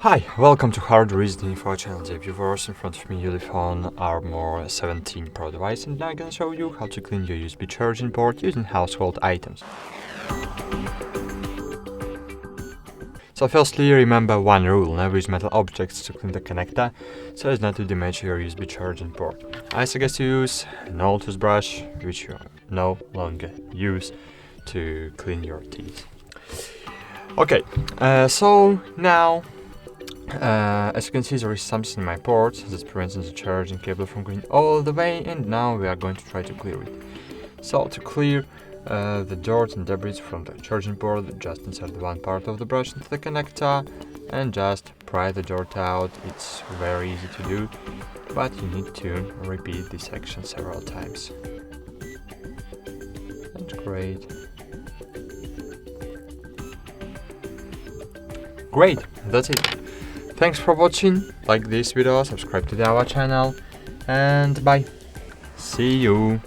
Hi, welcome to HardReset.Info channel viewers. In front of me ULEFONE Armor 17 Pro device, and now I'm gonna show you how to clean your USB charging port using household items. So firstly, remember one rule: never use metal objects to clean the connector, so as not to damage your USB charging port. I suggest you use an old toothbrush, which you no longer use, to clean your teeth. Okay, so now, as you can see, there is something in my port that prevents the charging cable from going all the way, and now we are going to try to clear it. So to clear the dirt and debris from the charging port, just insert one part of the brush into the connector and just pry the dirt out. It's very easy to do, but you need to repeat this action several times. That's great. Great, that's it. Thanks for watching, like this video, subscribe to our channel, and bye. See you.